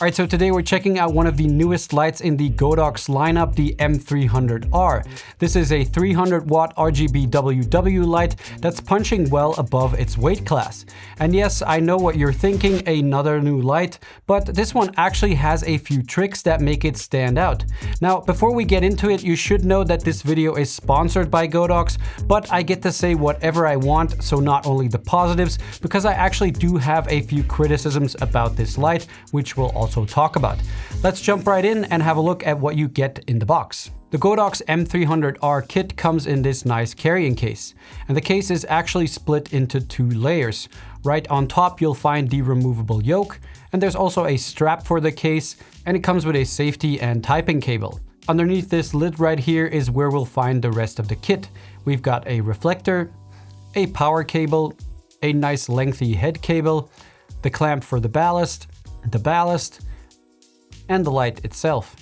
Alright, so today we're checking out one of the newest lights in the Godox lineup, the M300R. This is a 300 watt RGBWW light that's punching well above its weight class. And yes, I know what you're thinking, another new light, but this one actually has a few tricks that make it stand out. Now, before we get into it, you should know that this video is sponsored by Godox, but I get to say whatever I want, so not only the positives, because I actually do have a few criticisms about this light, which we'll also talk about. Let's jump right in and have a look at what you get in the box. The Godox M300R kit comes in this nice carrying case, and the case is actually split into two layers. Right on top you'll find the removable yoke, and there's also a strap for the case, and it comes with a safety and typing cable. Underneath this lid right here is where we'll find the rest of the kit. We've got a reflector, a power cable, a nice lengthy head cable, the clamp for the ballast, and the light itself.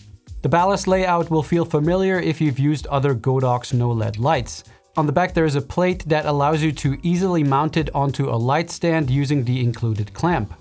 The ballast layout will feel familiar if you've used other Godox no-LED lights. On the back there is a plate that allows you to easily mount it onto a light stand using the included clamp.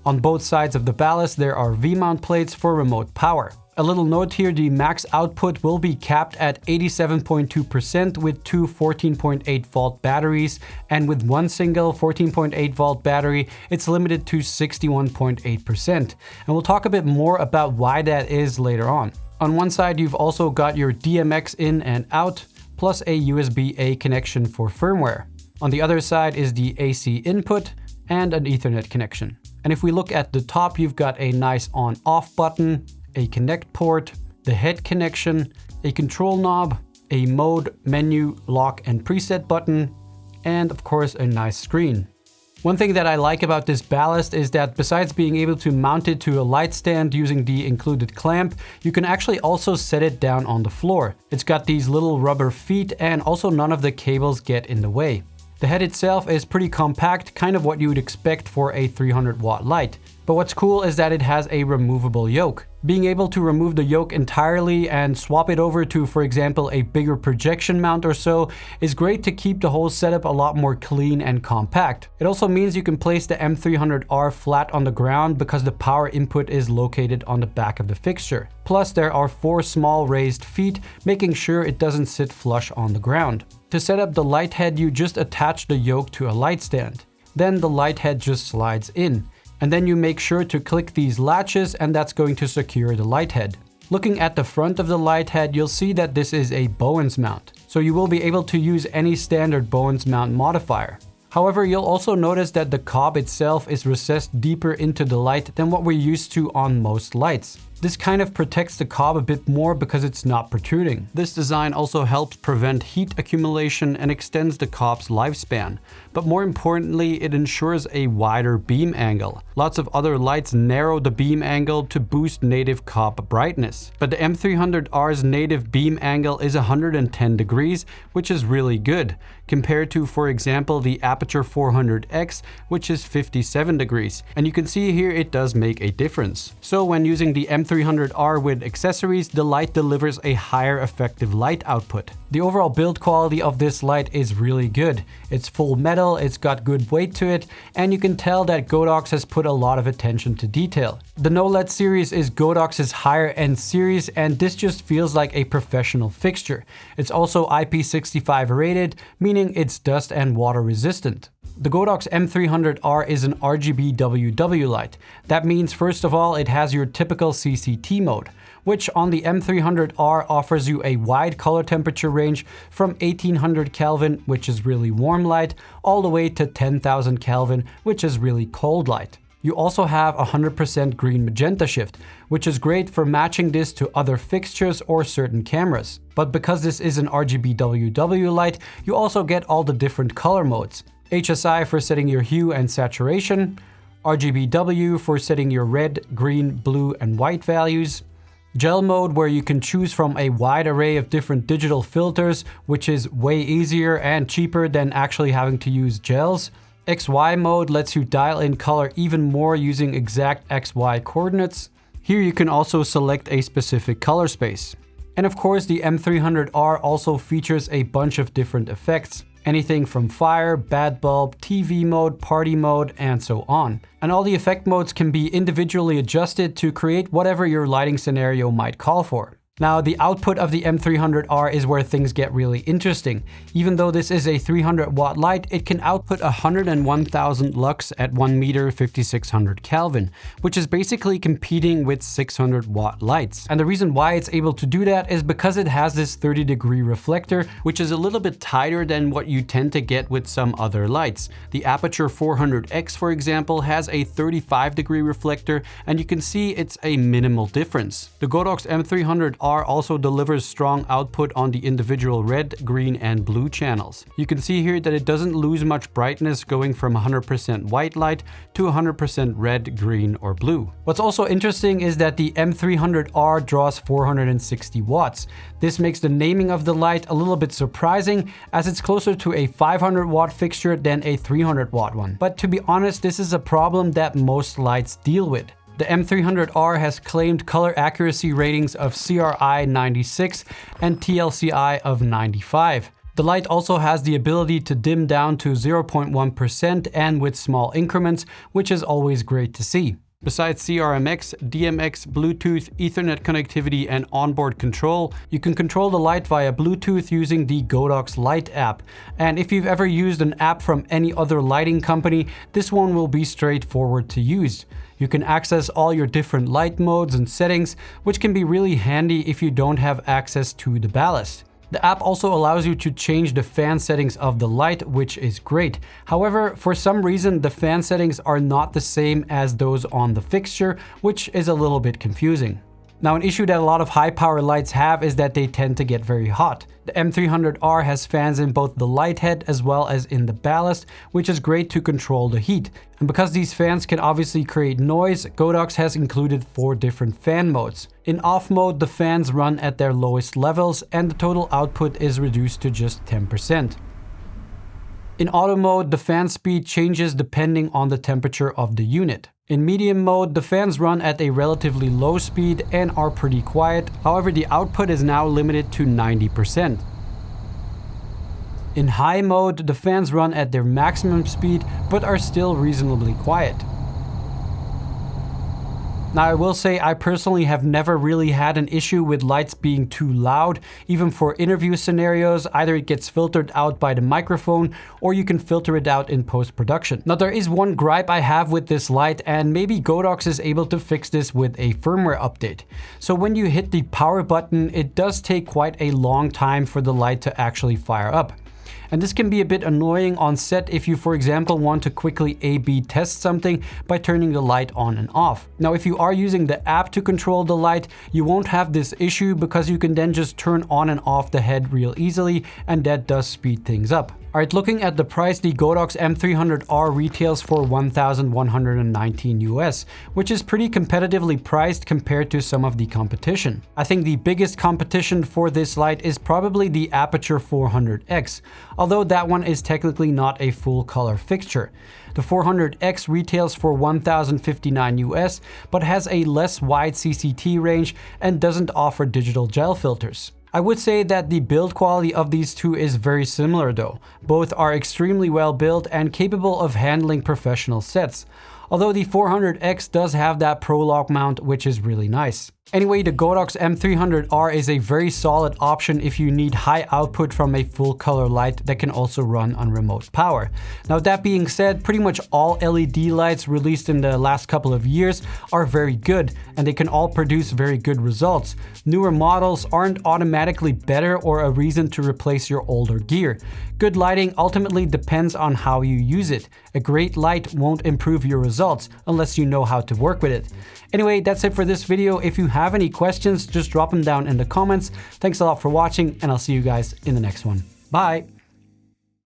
On both sides of the ballast there are V-mount plates for remote power. A little note here, the max output will be capped at 87.2% with two 14.8 volt batteries, and with one single 14.8 volt battery, it's limited to 61.8%. And we'll talk a bit more about why that is later on. On one side, you've also got your DMX in and out, plus a USB-A connection for firmware. On the other side is the AC input and an Ethernet connection. And if we look at the top, you've got a nice on-off button, a connect port, the head connection, a control knob, a mode, menu, lock and preset button, and of course a nice screen. One thing that I like about this ballast is that besides being able to mount it to a light stand using the included clamp, you can actually also set it down on the floor. It's got these little rubber feet, and also none of the cables get in the way. The head itself is pretty compact, kind of what you would expect for a 300 watt light. But what's cool is that it has a removable yoke. Being able to remove the yoke entirely and swap it over to, for example, a bigger projection mount or so is great to keep the whole setup a lot more clean and compact. It also means you can place the M300R flat on the ground because the power input is located on the back of the fixture. Plus there are 4 small raised feet, making sure it doesn't sit flush on the ground. To set up the light head, you just attach the yoke to a light stand. Then the light head just slides in. And then you make sure to click these latches, and that's going to secure the light head. Looking at the front of the light head, you'll see that this is a Bowens mount. So you will be able to use any standard Bowens mount modifier. However, you'll also notice that the COB itself is recessed deeper into the light than what we're used to on most lights. This kind of protects the COB a bit more because it's not protruding. This design also helps prevent heat accumulation and extends the COB's lifespan. But more importantly, it ensures a wider beam angle. Lots of other lights narrow the beam angle to boost native COB brightness. But the M300R's native beam angle is 110 degrees, which is really good, compared to, for example, the Aperture 400X, which is 57 degrees. And you can see here it does make a difference. So when using the M300R with accessories, the light delivers a higher effective light output. The overall build quality of this light is really good. It's full metal, it's got good weight to it, and you can tell that Godox has put a lot of attention to detail. The no-LED series is Godox's higher end series, and this just feels like a professional fixture. It's also IP65 rated, meaning it's dust and water resistant. The Godox M300R is an RGBWW light. That means, first of all, it has your typical CCT mode, which on the M300R offers you a wide color temperature range from 1800 Kelvin, which is really warm light, all the way to 10,000 Kelvin, which is really cold light. You also have 100% green magenta shift, which is great for matching this to other fixtures or certain cameras. But because this is an RGBWW light, you also get all the different color modes. HSI for setting your hue and saturation, RGBW for setting your red, green, blue, and white values, gel mode where you can choose from a wide array of different digital filters, which is way easier and cheaper than actually having to use gels. XY mode lets you dial in color even more using exact XY coordinates. Here you can also select a specific color space. And of course, the M300R also features a bunch of different effects. Anything from fire, bad bulb, TV mode, party mode, and so on. And all the effect modes can be individually adjusted to create whatever your lighting scenario might call for. Now, the output of the M300R is where things get really interesting. Even though this is a 300 watt light, it can output 101,000 lux at 1 meter 5600 Kelvin, which is basically competing with 600 watt lights. And the reason why it's able to do that is because it has this 30-degree reflector, which is a little bit tighter than what you tend to get with some other lights. The Aperture 400X, for example, has a 35-degree reflector, and you can see it's a minimal difference. The Godox M300R also delivers strong output on the individual red, green, and blue channels. You can see here that it doesn't lose much brightness going from 100% white light to 100% red, green, or blue. What's also interesting is that the M300R draws 460 watts. This makes the naming of the light a little bit surprising, as it's closer to a 500 watt fixture than a 300 watt one. But to be honest, this is a problem that most lights deal with. The M300R has claimed color accuracy ratings of CRI 96 and TLCI of 95. The light also has the ability to dim down to 0.1% and with small increments, which is always great to see. Besides CRMX, DMX, Bluetooth, Ethernet connectivity, and onboard control, you can control the light via Bluetooth using the Godox Light app. And if you've ever used an app from any other lighting company, this one will be straightforward to use. You can access all your different light modes and settings, which can be really handy if you don't have access to the ballast. The app also allows you to change the fan settings of the light, which is great. However, for some reason, the fan settings are not the same as those on the fixture, which is a little bit confusing. Now, an issue that a lot of high power lights have is that they tend to get very hot. The M300R has fans in both the light head as well as in the ballast, which is great to control the heat. And because these fans can obviously create noise, Godox has included 4 different fan modes. In off mode, the fans run at their lowest levels and the total output is reduced to just 10%. In auto mode, the fan speed changes depending on the temperature of the unit. In medium mode, the fans run at a relatively low speed and are pretty quiet. However, the output is now limited to 90%. In high mode, the fans run at their maximum speed but are still reasonably quiet. Now, I will say I personally have never really had an issue with lights being too loud. Even for interview scenarios, either it gets filtered out by the microphone or you can filter it out in post-production. Now, there is one gripe I have with this light, and maybe Godox is able to fix this with a firmware update. So when you hit the power button, it does take quite a long time for the light to actually fire up. And this can be a bit annoying on set if you, for example, want to quickly A/B test something by turning the light on and off. Now, if you are using the app to control the light, you won't have this issue because you can then just turn on and off the head real easily, and that does speed things up. Alright, looking at the price, the Godox M300R retails for $1,119 US, which is pretty competitively priced compared to some of the competition. I think the biggest competition for this light is probably the Aperture 400X, although that one is technically not a full color fixture. The 400X retails for $1,059 US, but has a less wide CCT range and doesn't offer digital gel filters. I would say that the build quality of these two is very similar though. Both are extremely well built and capable of handling professional sets. Although the 400X does have that Pro-Lock mount, which is really nice. Anyway, the Godox M300R is a very solid option if you need high output from a full color light that can also run on remote power. Now, that being said, pretty much all LED lights released in the last couple of years are very good, and they can all produce very good results. Newer models aren't automatically better or a reason to replace your older gear. Good lighting ultimately depends on how you use it. A great light won't improve your results unless you know how to work with it. Anyway, that's it for this video. If you have any questions, just drop them down in the comments. Thanks a lot for watching, and I'll see you guys in the next one. Bye!